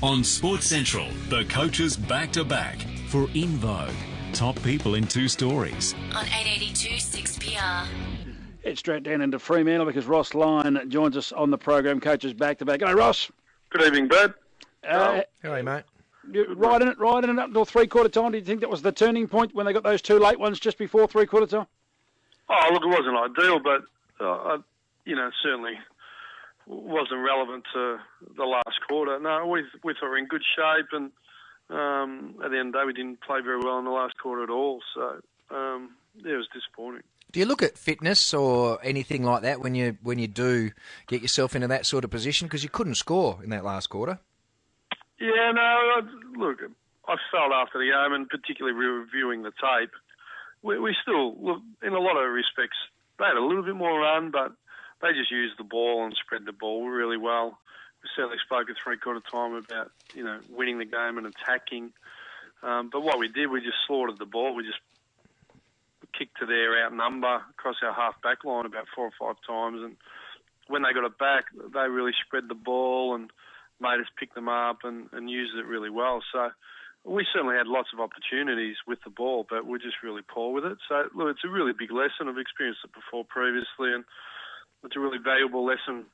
On Sports Central, the coaches back-to-back for In Vogue. Top people in 2 stories. On 882 6PR. It's straight down into Fremantle because Ross Lyon joins us on the program. Coaches back-to-back. G'day, Ross. Good evening, Bud. Hey, mate. Right in it up until three-quarter time. Do you think that was the turning point when they got those 2 late ones just before three-quarter time? Oh, look, it wasn't ideal, but, certainly wasn't relevant to the last quarter. No, we thought we were in good shape, and at the end of the day, we didn't play very well in the last quarter at all. So, it was disappointing. Do you look at fitness or anything like that when you do get yourself into that sort of position? Because you couldn't score in that last quarter. Yeah, no, look, I felt after the game, and particularly reviewing the tape, we still, look, in a lot of respects, they had a little bit more run, but they just used the ball and spread the ball really well. We certainly spoke at three-quarter time about, winning the game and attacking. But what we did, we just slaughtered the ball. We just kicked to their outnumber across our half-back line about 4 or 5 times. And when they got it back, they really spread the ball and made us pick them up and used it really well. So we certainly had lots of opportunities with the ball, but we're just really poor with it. So, look, it's a really big lesson. I've experienced it before previously, and it's a really valuable lesson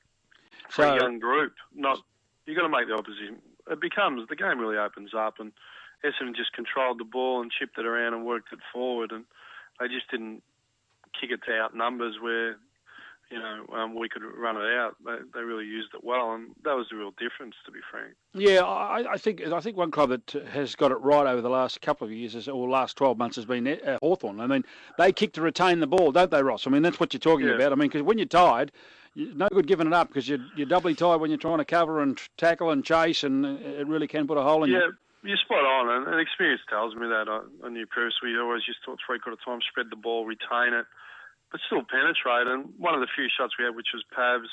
for a young group. You've got to make the opposition. The game really opens up, and Essendon just controlled the ball and chipped it around and worked it forward, and they just didn't kick it to out numbers where, we could run it out. They really used it well, and that was the real difference, to be frank. Yeah, I think one club that has got it right over the last couple of years, or last 12 months, has been Hawthorn. I mean, they kick to retain the ball, don't they, Ross? I mean, that's what you're talking about. I mean, because when you're tied, no good giving it up because you're doubly tied when you're trying to cover and tackle and chase, and it really can put a hole in you. Yeah, you're spot on, and experience tells me that. I knew previously you always just thought three-quarter time, spread the ball, retain it, but still penetrate. And one of the few shots we had, which was Pavs,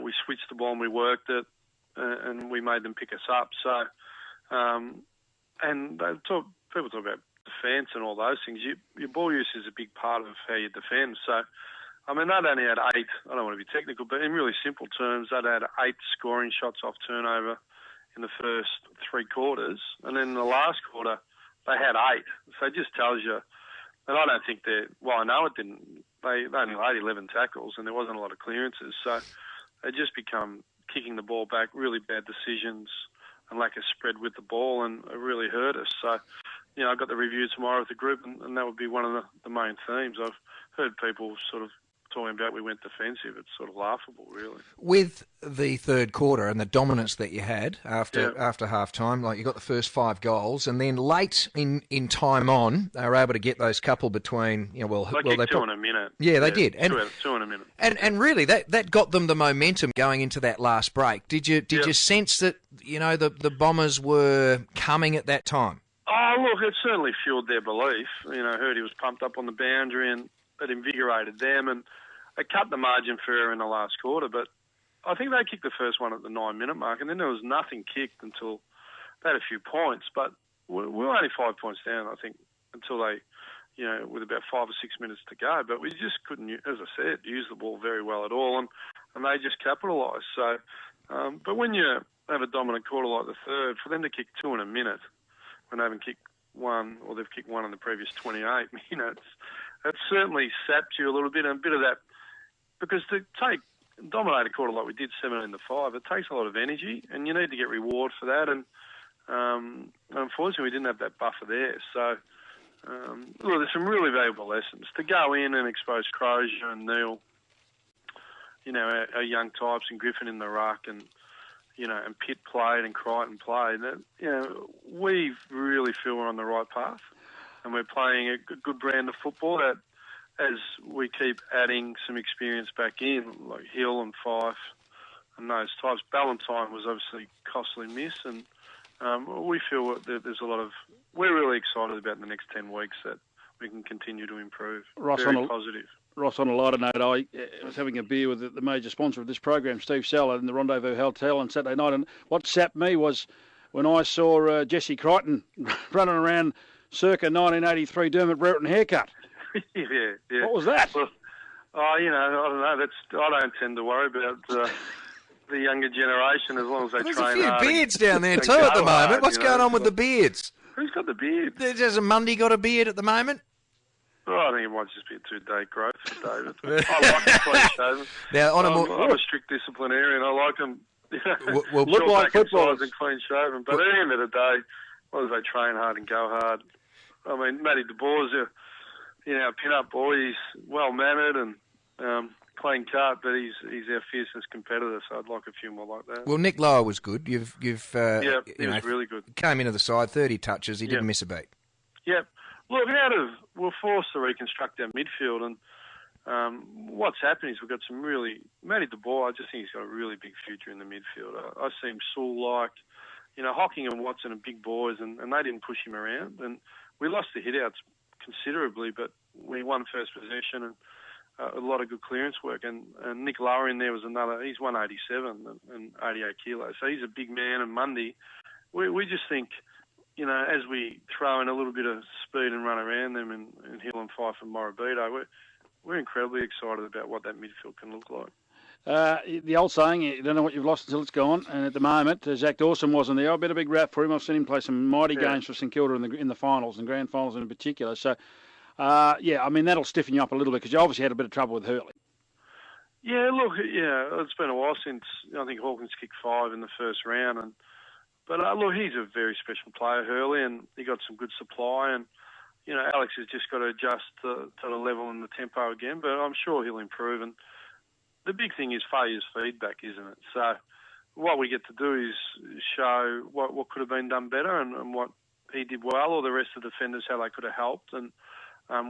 we switched the ball and we worked it, and we made them pick us up. So, and people talk about defence and all those things. Your ball use is a big part of how you defend. So, I mean, they'd only had 8, I don't want to be technical, but in really simple terms, they'd had 8 scoring shots off turnover in the first 3 quarters. And then in the last quarter, they had 8. So it just tells you, and I don't think I know it didn't, they only laid 11 tackles and there wasn't a lot of clearances. So they just become kicking the ball back, really bad decisions and lack of spread with the ball, and it really hurt us. So, I've got the review tomorrow with the group, and that would be one of the main themes. I've heard people sort of talking about we went defensive. It's sort of laughable, really. With the third quarter and the dominance that you had after half-time, like you got the first 5 goals, and then late in time on, they were able to get those couple between, they kicked 2 in a minute. Yeah, they did. And, 2 in a minute. And really, that got them the momentum going into that last break. Did you sense that, the Bombers were coming at that time? Oh, look, it certainly fueled their belief. I heard he was pumped up on the boundary, and it invigorated them, and they cut the margin for error in the last quarter, but I think they kicked the first one at the 9-minute mark, and then there was nothing kicked until they had a few points. But we were only 5 points down, I think, until they, with about 5 or 6 minutes to go. But we just couldn't, as I said, use the ball very well at all, and they just capitalised. So, but when you have a dominant quarter like the third, for them to kick 2 in a minute when they haven't kicked 1, or they've kicked 1 in the previous 28, it certainly sapped you a little bit, and a bit of that, because to dominate a quarter like we did 17-5, it takes a lot of energy, and you need to get reward for that. And unfortunately, we didn't have that buffer there. So, there's some really valuable lessons to go in and expose Crozier and Neil, our young types, and Griffin in the ruck, and and Pitt played and Crichton played. We really feel we're on the right path, and we're playing a good brand of football that, as we keep adding some experience back in, like Hill and Fife and those types. Ballantyne was obviously costly miss, and we feel that there's a lot of... We're really excited about the next 10 weeks that we can continue to improve. Very positive. Ross, on a lighter note, I was having a beer with the major sponsor of this program, Steve Seller, in the Rendezvous Hotel on Saturday night, and what sapped me was when I saw Jesse Crichton running around circa 1983 Dermot Brereton haircut. Yeah. What was that? Well, I don't know. I don't tend to worry about the younger generation, as long as they There's train a few hard. beards down there and too at the go moment. hard, What's going on with the beards? Who's got the beard? Has a Mundy got a beard at the moment? Oh, I think it might just be a 2-day growth for David. I like him clean shaven. Now, I'm a strict disciplinarian. I like him. Well, look like footballers and clean shaven. But at the end of the day, as long as they train hard and go hard. I mean, Matty De Boer's our pin-up boy. He's well mannered and clean cut, but he's our fiercest competitor. So I'd like a few more like that. Well, Nick Lower was good. He was really good. Came into the side, 30 touches. He didn't miss a beat. Yep. Look, we're forced to reconstruct our midfield, and what's happened is we've got some really Matty De Boer. I just think he's got a really big future in the midfield. I see him Saul-like. Hocking and Watson are big boys, and they didn't push him around. And we lost the hit-outs considerably, but we won first possession and a lot of good clearance work. And Nick Lower in there was another. He's 187 and 88 kilos, so he's a big man. And Mundy, we just think, as we throw in a little bit of speed and run around them in Hill and Fife and Morabito, we're incredibly excited about what that midfield can look like. The old saying, you don't know what you've lost until it's gone. And at the moment, Zach Dawson wasn't there. I bet a big rap for him. I've seen him play some mighty games for St Kilda in the finals and grand finals in particular. So, I mean, that'll stiffen you up a little bit because you obviously had a bit of trouble with Hurley. Yeah, look, it's been a while since I think Hawkins kicked 5 in the first round. But look, he's a very special player, Hurley, and he got some good supply. And, Alex has just got to adjust to the level and the tempo again. But I'm sure he'll improve. And the big thing is failure's feedback, isn't it? So what we get to do is show what could have been done better and what he did well, or the rest of the defenders, how they could have helped, and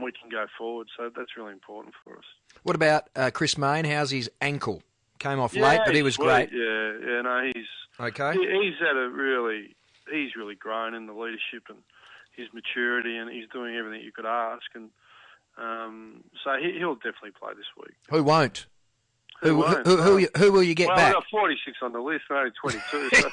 we can go forward. So that's really important for us. What about Chris Mayne? How's his ankle? Came off late, but he was great. No, he's okay. He's really grown in the leadership and his maturity, and he's doing everything you could ask. And so he'll definitely play this week. Who won't? Who will you get back? Well, I've got 46 on the list, only 22. So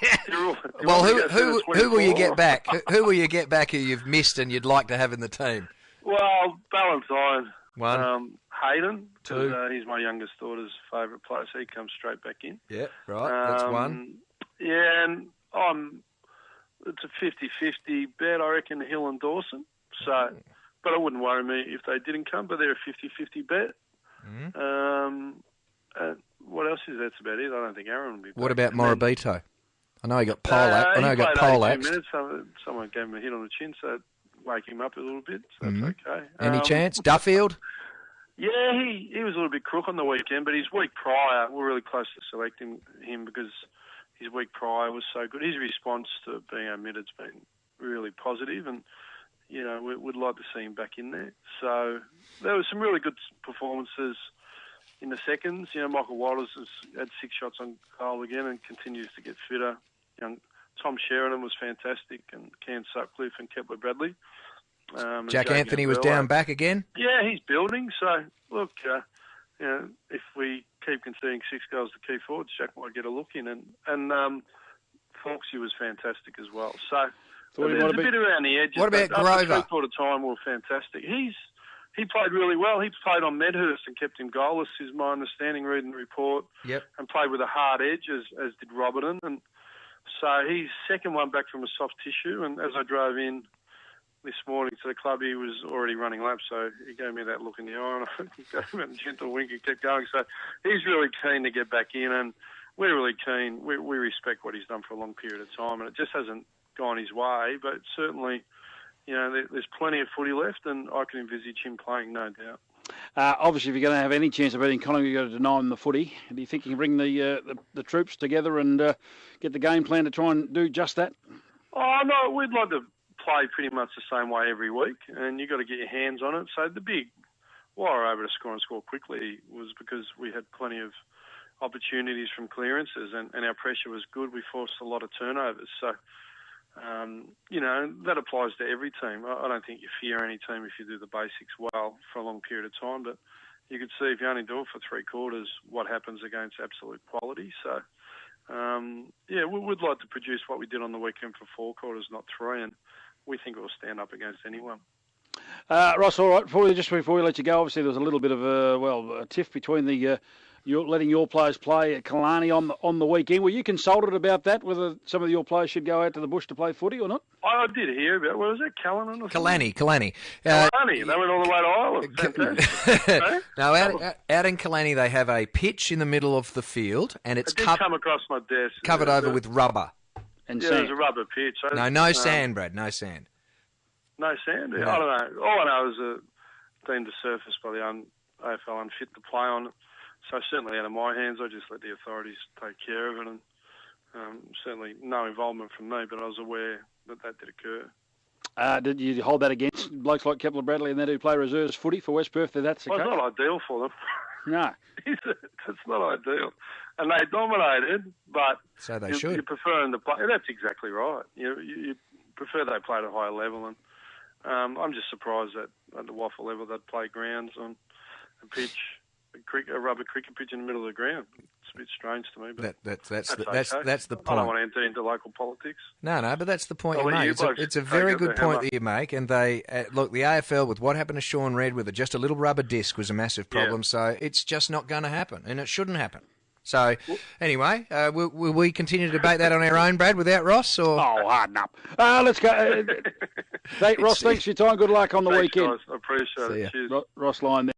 who will you get back? Who will you get back who you've missed and you'd like to have in the team? Well, Ballantyne. 1. Hayden, 2. He's my youngest daughter's favourite player, so he comes straight back in. Yeah, right. That's 1. Yeah, and it's a 50-50 bet, I reckon, Hill and Dawson. So, but it wouldn't worry me if they didn't come, but they're a 50-50 bet. What else is that's about it? I don't think Aaron will be back. What about Morabito? I know he got poleaxed. Someone gave him a hit on the chin, so wake him up a little bit, so that's okay. Any chance? Duffield? Yeah, he was a little bit crook on the weekend, but his week prior, we're really close to selecting him because his week prior was so good. His response to being omitted has been really positive, and we'd like to see him back in there. So there were some really good performances in the seconds. Michael Walters has had 6 shots on goal again and continues to get fitter. Tom Sheridan was fantastic, and Cam Sutcliffe and Kepler Bradley. Jack Anthony was down back again? Yeah, he's building. So, look, if we keep conceding 6 goals to key forwards, Jack might get a look in. And Foxy was fantastic as well. So, there's a bit around the edges. What about Grover? After 3/4 time, were fantastic. He played really well. He played on Medhurst and kept him goalless, is my understanding, reading the report. Yep. And played with a hard edge, as did Robertson. And so he's second one back from a soft tissue. And as I drove in this morning to the club, he was already running laps. So he gave me that look in the eye, and I gave him a gentle wink and kept going. So he's really keen to get back in, and we're really keen. We respect what he's done for a long period of time, and it just hasn't gone his way. But certainly, there's plenty of footy left, and I can envisage him playing, no doubt. Obviously, if you're going to have any chance of beating Collingwood, you've got to deny him the footy. Do you think you can bring the troops together and get the game plan to try and do just that? Oh, no, we'd like to play pretty much the same way every week, and you've got to get your hands on it. So why we're able to score and score quickly was because we had plenty of opportunities from clearances, and our pressure was good. We forced a lot of turnovers. So, that applies to every team. I don't think you fear any team if you do the basics well for a long period of time, but you could see if you only do it for 3/4, what happens against absolute quality. So, we would like to produce what we did on the weekend for 4 quarters, not 3, and we think it will stand up against anyone. Ross, all right, before we let you go, obviously there was a little bit of a tiff between the you're letting your players play at Killarney on the weekend. Were you consulted about that, whether some of your players should go out to the bush to play footy or not? I did hear about, what was it, Callan or Killarney. Killarney, they went all the way to Ireland. Fantastic. No, out in Killarney they have a pitch in the middle of the field, and it's come across my desk. Covered over with rubber. And sand. There's a rubber pitch. No sand, Brad, no sand. No sand? No. I don't know. All I know is deemed a surface by the AFL unfit to play on. So certainly out of my hands, I just let the authorities take care of it, and certainly no involvement from me, but I was aware that did occur. Did you hold that against blokes like Kepler Bradley and that who play reserves footy for West Perth? That's the case? It's not ideal for them. No. It's not ideal. And they dominated, but so they should. You prefer them to play. That's exactly right. You prefer they played at a higher level, and I'm just surprised that at the waffle level they'd play grounds on a pitch, a rubber cricket pitch in the middle of the ground. It's a bit strange to me, but that's the point. I don't want to enter into local politics. No, but that's the point you make. It's a very good point that you make, and they look, the AFL with what happened to Sean Reid with just a little rubber disc was a massive problem. So it's just not going to happen, and it shouldn't happen. So, anyway, will we continue to debate that on our own, Brad, without Ross? Or? Oh, harden up. Let's go. Ross, thanks for your time. Good luck on the weekend. Guys. I appreciate it. Cheers. Ross Lyon there.